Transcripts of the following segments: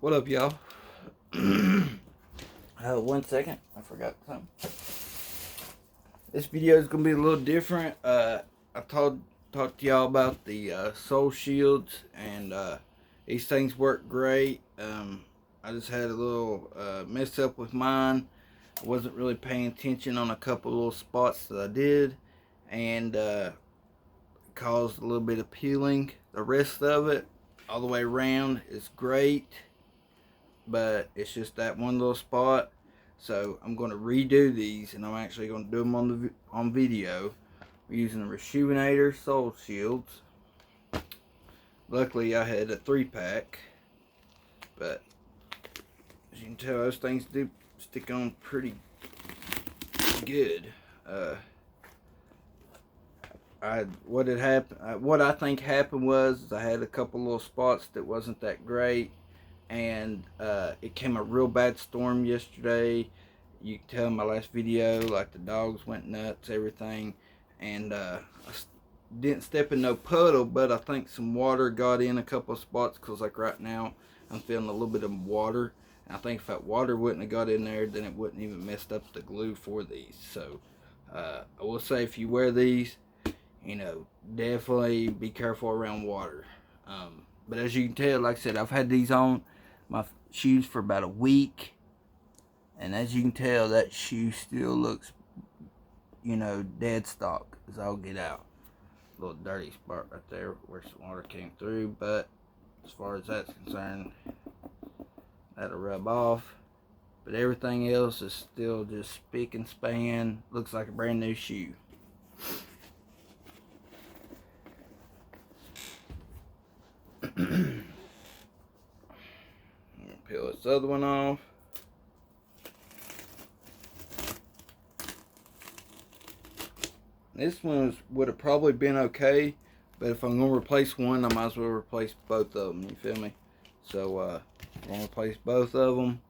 What up, y'all? 1 second. I forgot something. This video is going to be a little different. I talked to y'all about the soul shields, and these things work great. I just had a little mess up with mine. I wasn't really paying attention on a couple little spots that I did, and caused a little bit of peeling. The rest of it, all the way around, is great. But it's just that one little spot. So I'm going to redo these, and I'm actually going to do them on video. We're using the Reshoevin8r soul shields. Luckily I had a 3-pack, but as you can tell, those things do stick on pretty good. What I think happened was I had a couple little spots that wasn't that great. And it came a real bad storm yesterday. You can tell in my last video, like the dogs went nuts, everything. And I didn't step in no puddle, but I think some water got in a couple of spots, because like right now I'm feeling a little bit of water. And I think if that water wouldn't have got in there, then it wouldn't even messed up the glue for these. So I will say, if you wear these, definitely be careful around water. But as you can tell, like I said, I've had these on my shoes for about a week, and as you can tell, that shoe still looks, dead stock as I'll get out. A little dirty spot right there where some water came through, but as far as that's concerned, that'll rub off. But everything else is still just spick and span. Looks like a brand new shoe. Peel this other one off. This one would have probably been okay, but if I'm going to replace one, I might as well replace both of them, you feel me? So I'm going to replace both of them.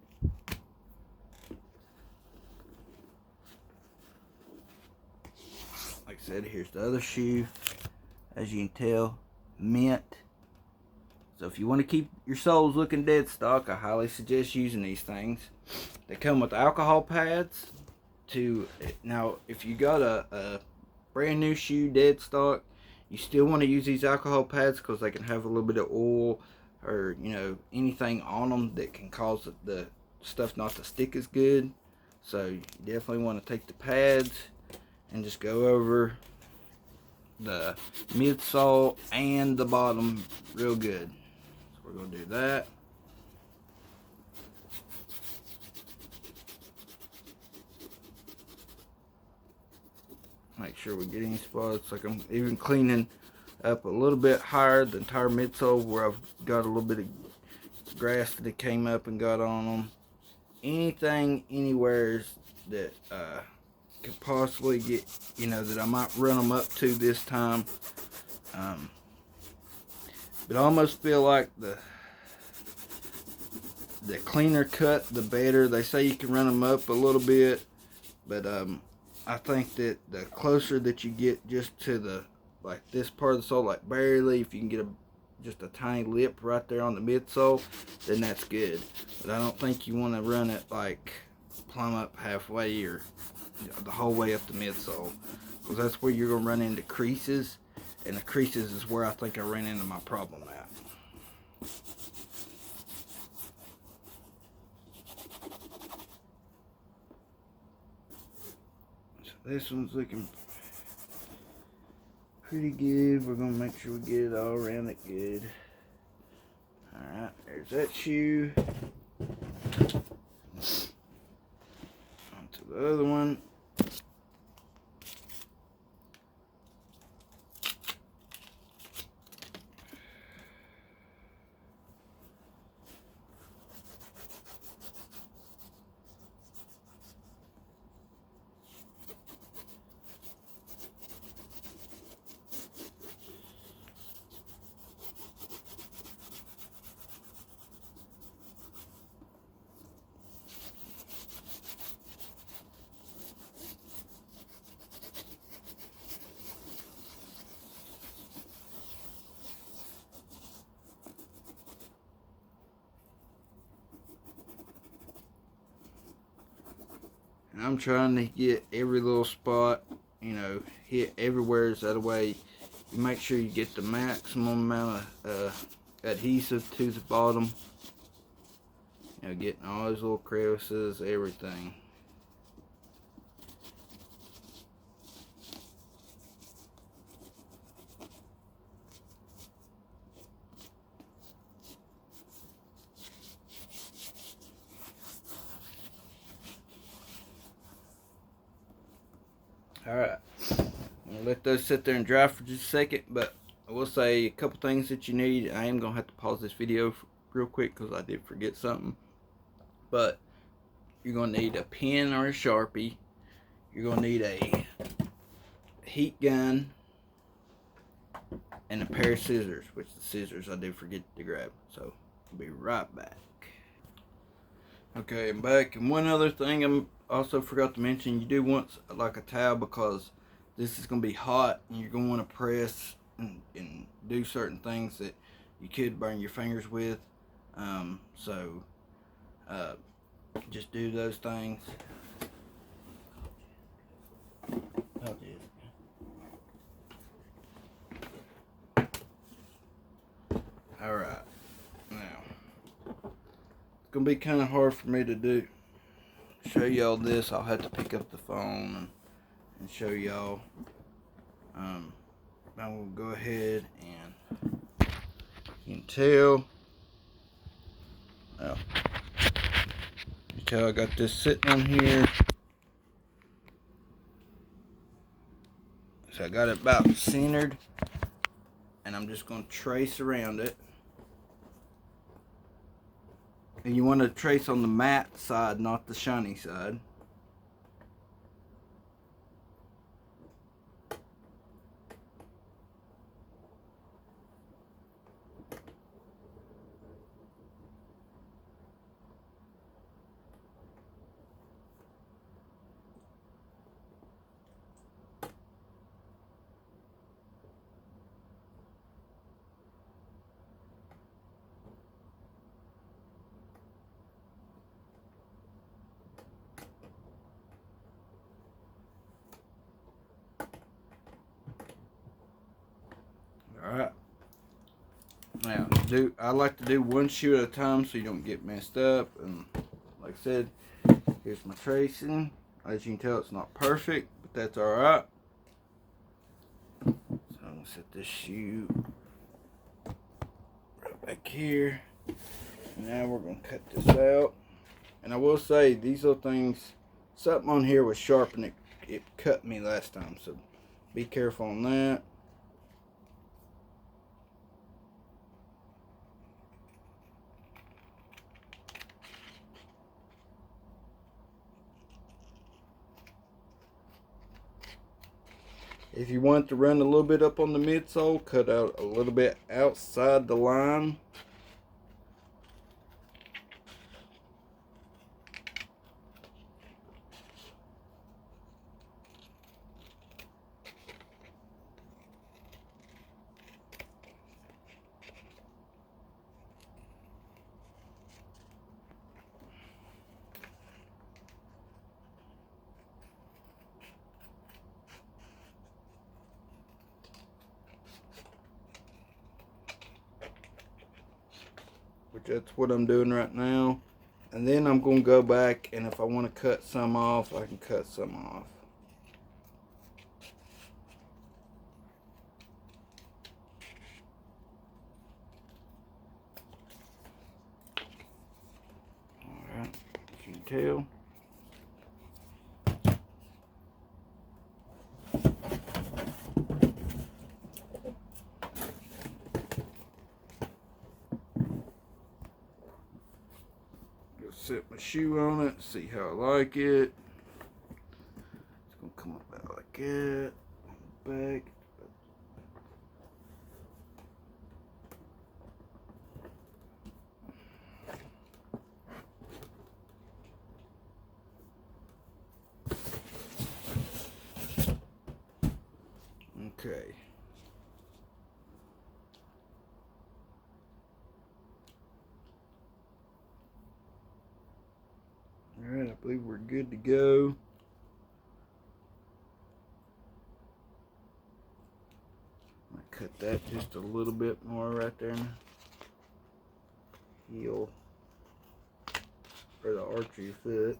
Like I said, here's the other shoe. As you can tell, mint. So if you want to keep your soles looking dead stock, I highly suggest using these things. They come with alcohol pads. Now, if you got a brand new shoe dead stock, you still want to use these alcohol pads, because they can have a little bit of oil or anything on them that can cause the stuff not to stick as good. So you definitely want to take the pads and just go over the midsole and the bottom real good. We're going to do that. Make sure we get any spots. Like I'm even cleaning up a little bit higher the entire midsole where I've got a little bit of grass that came up and got on them. Anything, anywhere that could possibly get, that I might run them up to this time. But I almost feel like the cleaner cut, the better. They say you can run them up a little bit, but I think that the closer that you get just to the, like this part of the sole, like barely, if you can get just a tiny lip right there on the midsole, then that's good. But I don't think you want to run it like plumb up halfway or the whole way up the midsole, because that's where you're going to run into creases. And the creases is where I think I ran into my problem at. So this one's looking pretty good. We're going to make sure we get it all around it good. Alright, there's that shoe. On to the other one. And I'm trying to get every little spot, you know, hit everywhere, so that way you make sure you get the maximum amount of adhesive to the bottom. You know, getting all those little crevices, everything. Alright, I'm going to let those sit there and dry for just a second, but I will say a couple things that you need. I am going to have to pause this video real quick because I did forget something. But you're going to need a pen or a Sharpie. You're going to need a heat gun and a pair of scissors, which the scissors I did forget to grab. So I'll be right back. Okay, I'm back. And one other thing I also forgot to mention, you do want like a towel, because this is going to be hot and you're going to want to press and do certain things that you could burn your fingers with. Just do those things. Alright, now it's gonna be kind of hard for me to show y'all this. I'll have to pick up the phone and show y'all. I will go ahead and you can tell. Well, you tell I got this sitting on here. So I got it about centered, and I'm just going to trace around it. And you want to trace on the matte side, not the shiny side. Alright. Now, I like to do one shoe at a time so you don't get messed up. And like I said, here's my tracing. As you can tell, it's not perfect, but that's alright. So I'm going to set this shoe right back here. Now we're going to cut this out. And I will say, these little things, something on here was sharp and it cut me last time. So be careful on that. If you want to run a little bit up on the midsole, cut out a little bit outside the line. Which that's what I'm doing right now. And then I'm going to go back, and if I want to cut some off, I can cut some off. Alright, you can tell. Set my shoe on it, see how I like it. It's gonna come up out like that on the back. Okay. Alright, I believe we're good to go. cut that just a little bit more right there in the heel for the arch of your foot.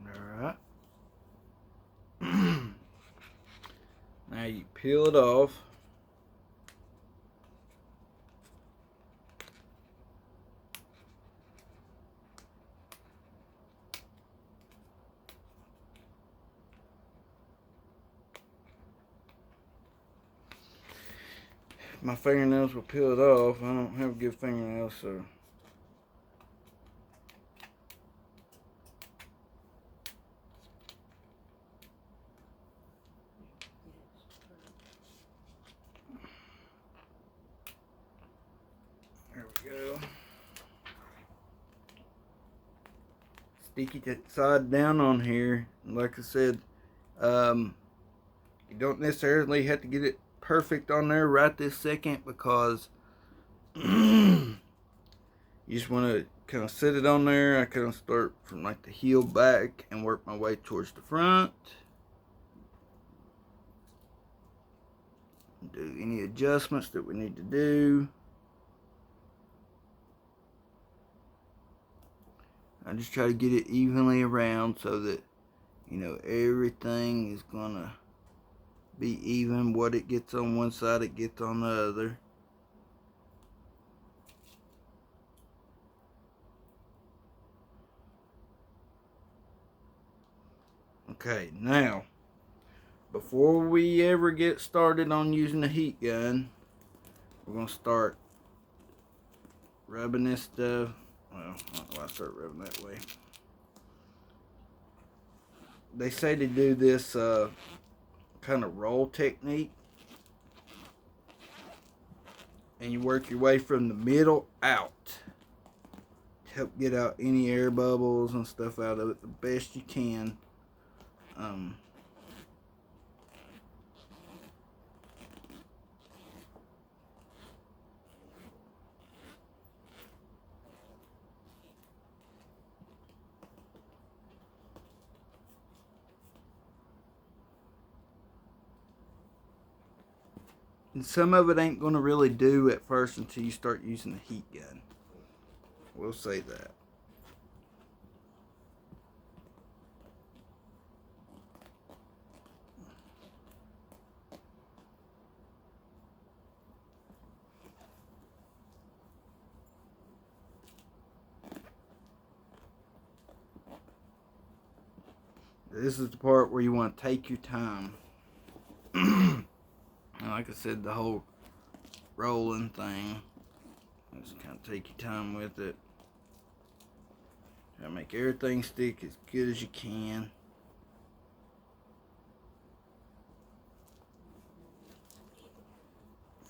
Alright. Now you peel it off. My fingernails will peel it off. I don't have good fingernails, so there we go. Sticky that side down on here. Like I said, you don't necessarily have to get it perfect on there right this second, because you just want to kind of set it on there. I kind of start from like the heel back and work my way towards the front. Do any adjustments that we need to do. I just try to get it evenly around so that, you know, everything is gonna be even. What it gets on one side, it gets on the other. Okay, now, before we ever get started on using the heat gun, we're gonna start rubbing this stuff. Well, I don't know why I start rubbing that way. They say to do this kind of roll technique, and you work your way from the middle out to help get out any air bubbles and stuff out of it the best you can. And some of it ain't going to really do at first until you start using the heat gun. We'll say that. This is the part where you want to take your time. And like I said, the whole rolling thing, just kind of take your time with it. Try to make everything stick as good as you can.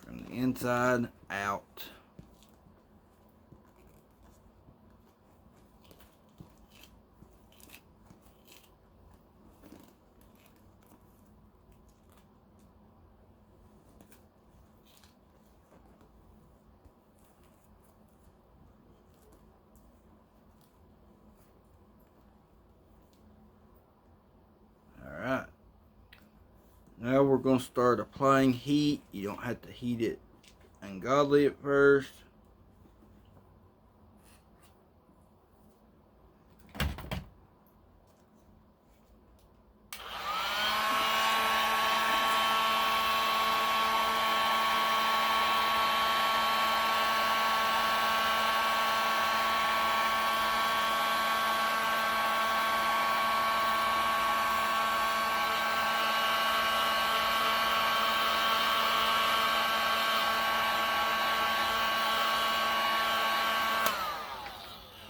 From the inside out. Alright. Now we're going to start applying heat. You don't have to heat it ungodly at first.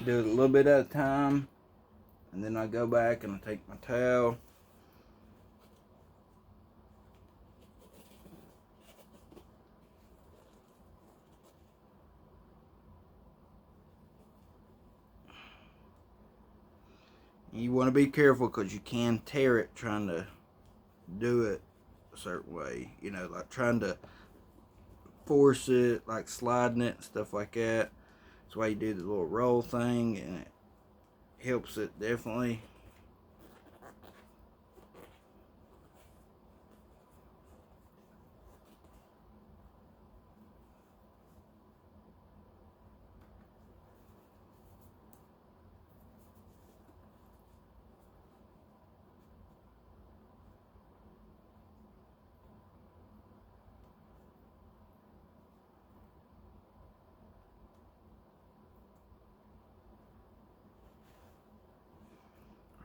Do it a little bit at a time, and then I go back and I take my towel. You want to be careful because you can tear it trying to do it a certain way. You know, like trying to force it, like sliding it and stuff like that. That's why you do the little roll thing, and it helps it definitely.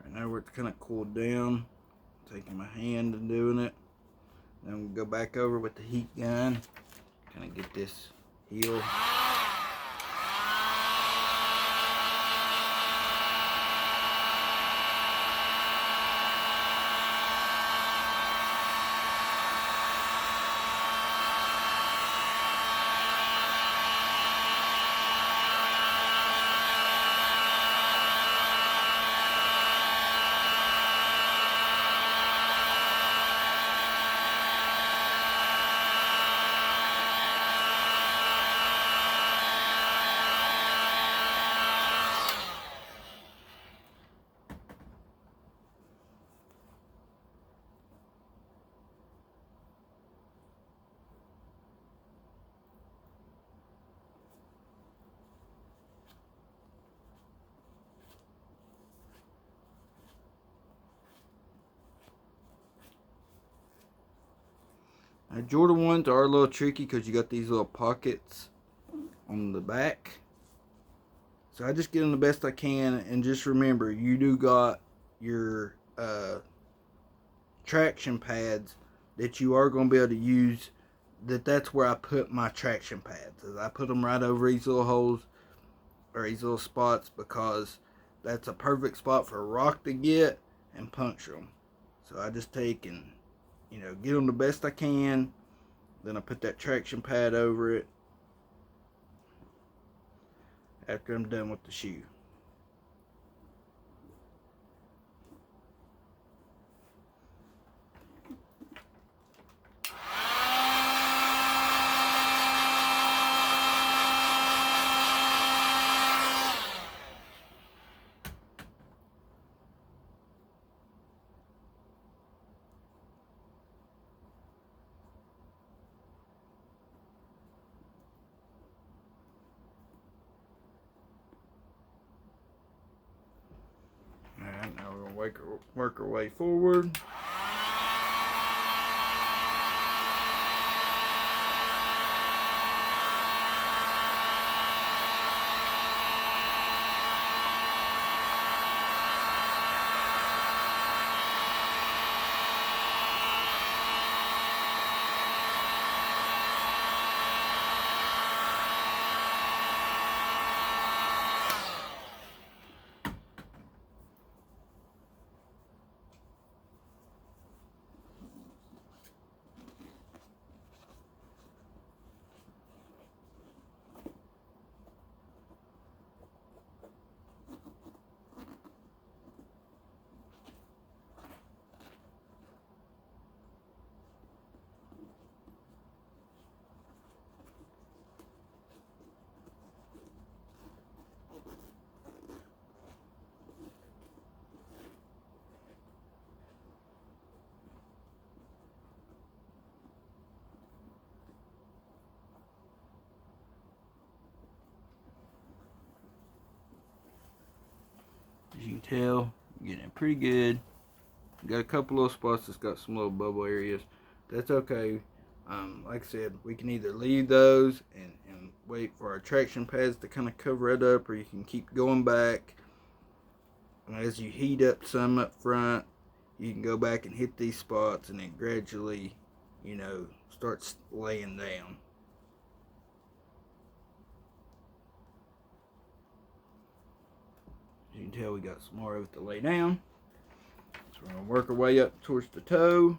Right now, where it's kind of cooled down, taking my hand and doing it. Then we'll go back over with the heat gun, kind of get this heel. Now, Jordan 1s are a little tricky because you got these little pockets on the back. So I just get them the best I can, and just remember, you do got your traction pads that you are going to be able to use. That's where I put my traction pads. I put them right over these little holes, or these little spots, because that's a perfect spot for a rock to get and puncture them. So I just take and, you know, get them the best I can. Then I put that traction pad over it after I'm done with the shoe. Alright, now we're going to work our way forward. As you can tell, I'm getting it pretty good. Got a couple little spots that's got some little bubble areas. That's okay. Like I said, we can either leave those and wait for our traction pads to kind of cover it up, or you can keep going back. And as you heat up some up front, you can go back and hit these spots, and then gradually, you know, starts laying down. As you can tell, we got some more of it to lay down. So we're going to work our way up towards the toe.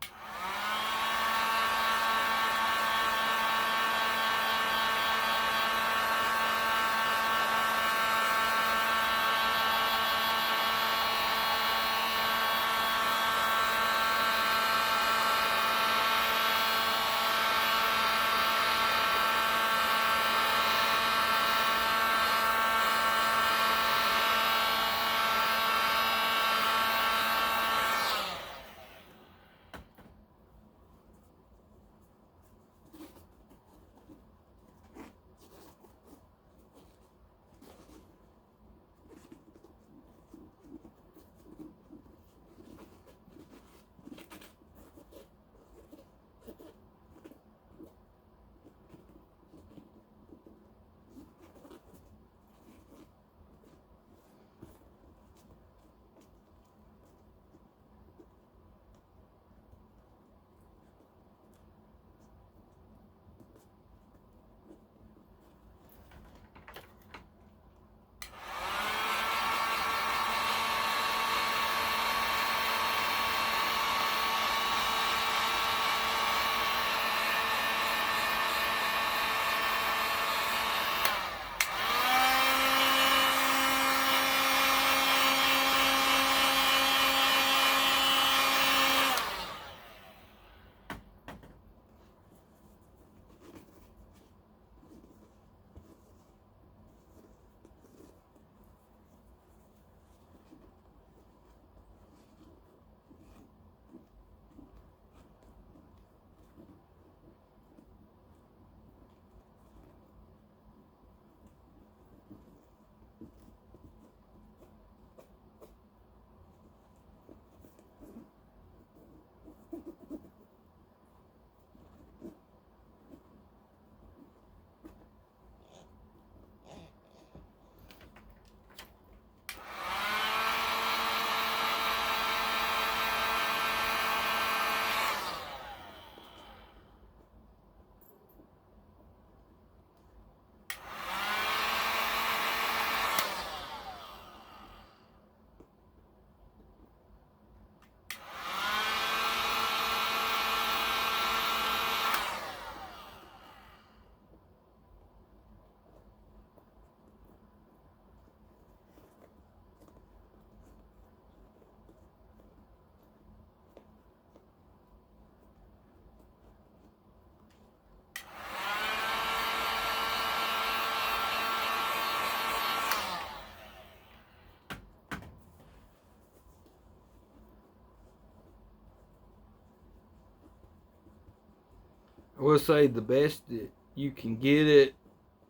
I will say the best that you can get it,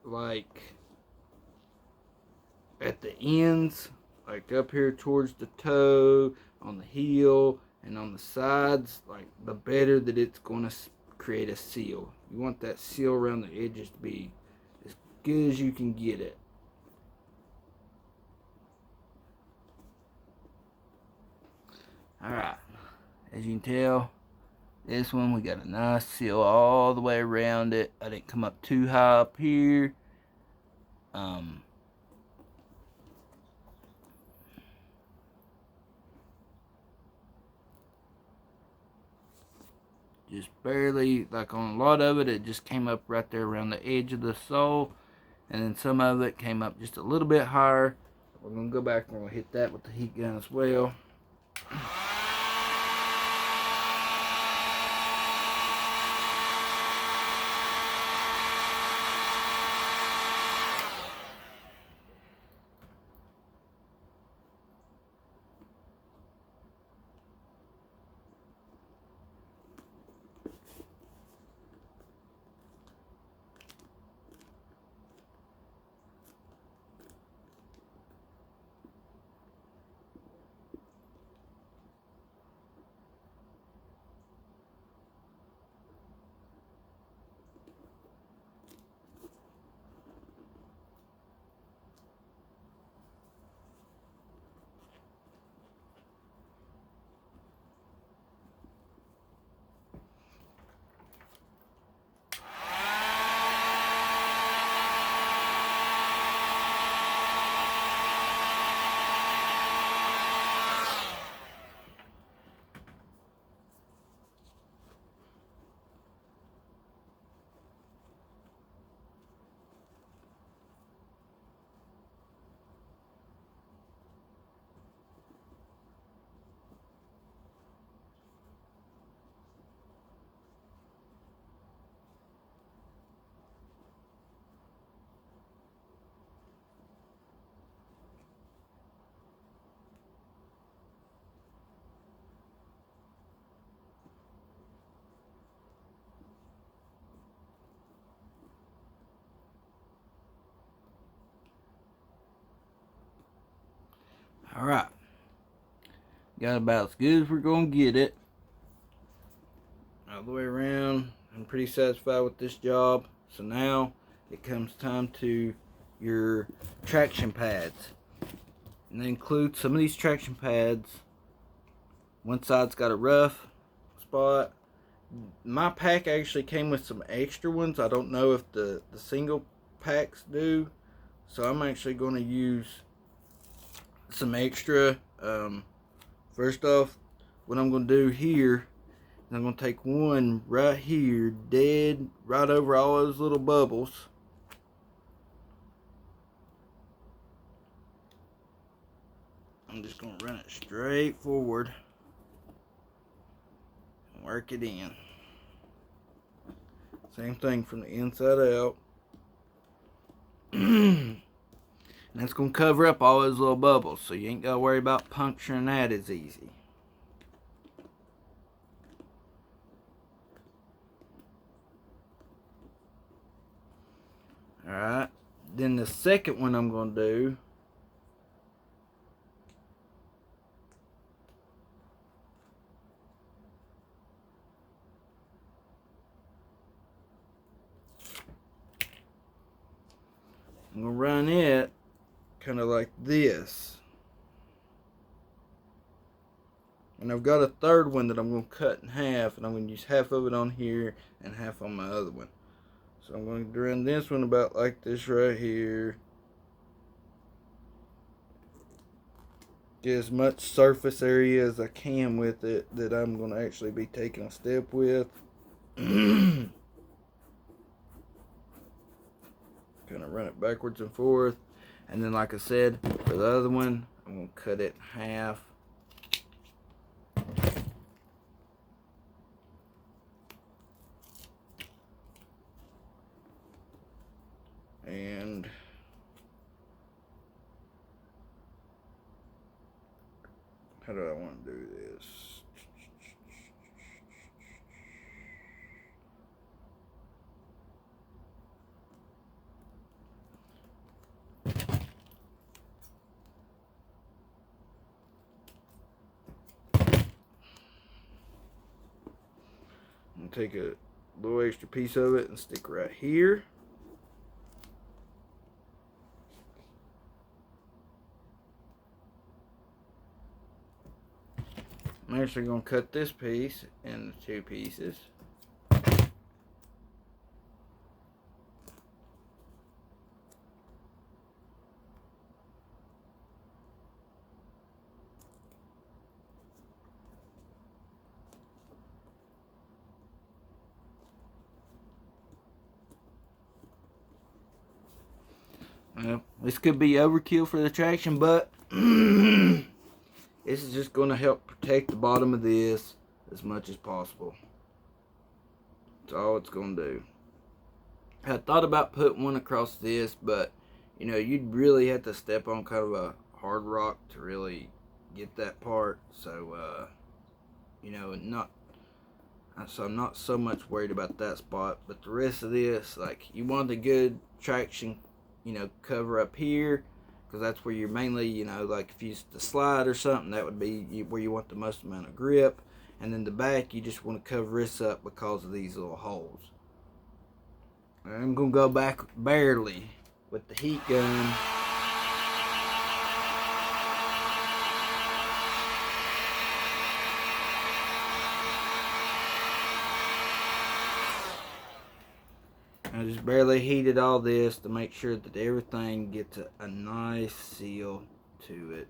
like at the ends, like up here towards the toe, on the heel, and on the sides, like the better that it's going to create a seal. You want that seal around the edges to be as good as you can get it. Alright, as you can tell, this one we got a nice seal all the way around it. I didn't come up too high up here. Just barely, like on a lot of it, it just came up right there around the edge of the sole. And then some of it came up just a little bit higher. We're going to go back and we'll hit that with the heat gun as well. Alright. Got about as good as we're going to get it. All the way around. I'm pretty satisfied with this job. So now it comes time to your traction pads. And they include some of these traction pads. One side's got a rough spot. My pack actually came with some extra ones. I don't know if the single packs do. So I'm actually going to use some extra. First off, what I'm going to do here, I'm going to take one right here, dead right over all those little bubbles. I'm just going to run it straight forward and work it in. Same thing from the inside out. And that's going to cover up all those little bubbles, so you ain't got to worry about puncturing that as easy. Alright, then the second one I'm going to do, I'm going to run it kind of like this. And I've got a third one that I'm going to cut in half, and I'm going to use half of it on here and half on my other one. So I'm going to run this one about like this right here. Get as much surface area as I can with it that I'm going to actually be taking a step with. Kind of run it backwards and forth. And then like I said, for the other one, I'm going to cut it in half. And how do I want to do this? take a little extra piece of it and stick right here. I'm actually going to cut this piece into 2 pieces. Well, this could be overkill for the traction, but this is just going to help protect the bottom of this as much as possible. That's all it's going to do. I thought about putting one across this, but you know, you'd really have to step on kind of a hard rock to really get that part. So, you know, I'm not so much worried about that spot. But the rest of this, like, you want the good traction, you know, cover up here, because that's where you're mainly, you know, like if you used to slide or something, that would be where you want the most amount of grip. And then the back, you just want to cover this up because of these little holes. I'm going to go back barely with the heat gun. I just barely heated all this to make sure that everything gets a nice seal to it.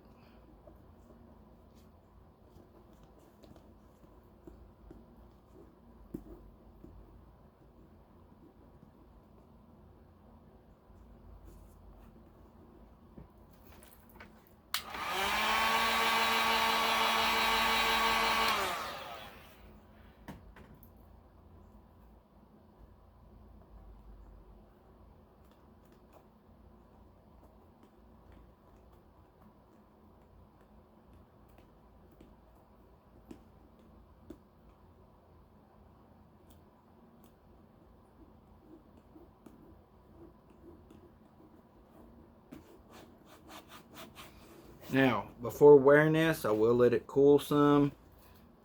Now, before wearing this, I will let it cool some.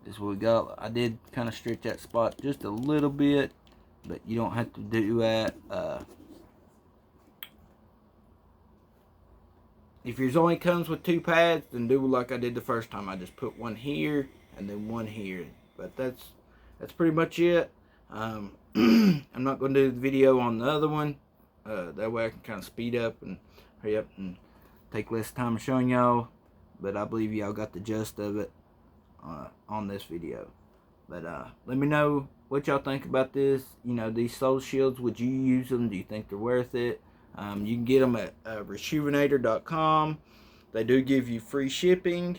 This is what we got. I did kind of stretch that spot just a little bit, but you don't have to do that. If yours only comes with 2 pads, then do like I did the first time. I just put one here and then one here. But that's pretty much it. I'm not going to do the video on the other one. That way I can kind of speed up and hurry up and take less time showing y'all. But I believe y'all got the gist of it on this video. But let me know what y'all think about this. You know, these soul shields, would you use them? Do you think they're worth it? You can get them at Reshoevin8r.com. They do give you free shipping.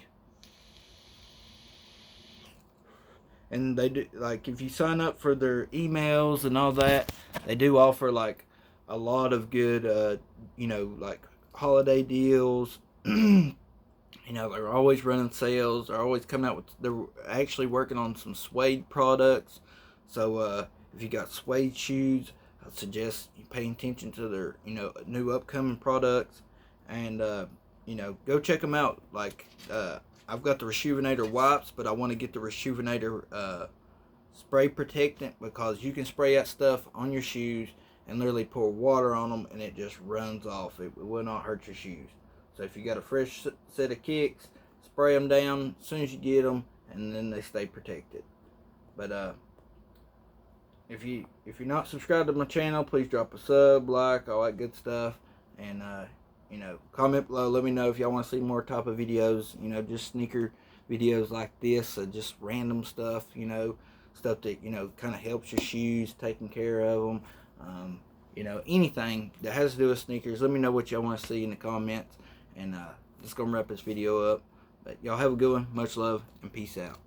And they do, like, if you sign up for their emails and all that, they do offer like a lot of good, you know, like holiday deals. You know, they're always running sales. They're always coming out with, they're actually working on some suede products. So if you got suede shoes, I suggest you pay attention to their, you know, new upcoming products. And, you know, go check them out. Like, I've got the Reshoevin8r wipes, but I want to get the Reshoevin8r spray protectant, because you can spray that stuff on your shoes and literally pour water on them and it just runs off. It will not hurt your shoes. So if you got a fresh set of kicks, spray them down as soon as you get them, and then they stay protected. But if you're not subscribed to my channel, please drop a sub, like, all that good stuff, and you know, comment below. Let me know if y'all want to see more type of videos. You know, just sneaker videos like this, just random stuff. You know, stuff that, you know, kind of helps your shoes, taking care of them. You know, anything that has to do with sneakers. Let me know what y'all want to see in the comments. And just gonna wrap this video up. But y'all have a good one. Much love and peace out.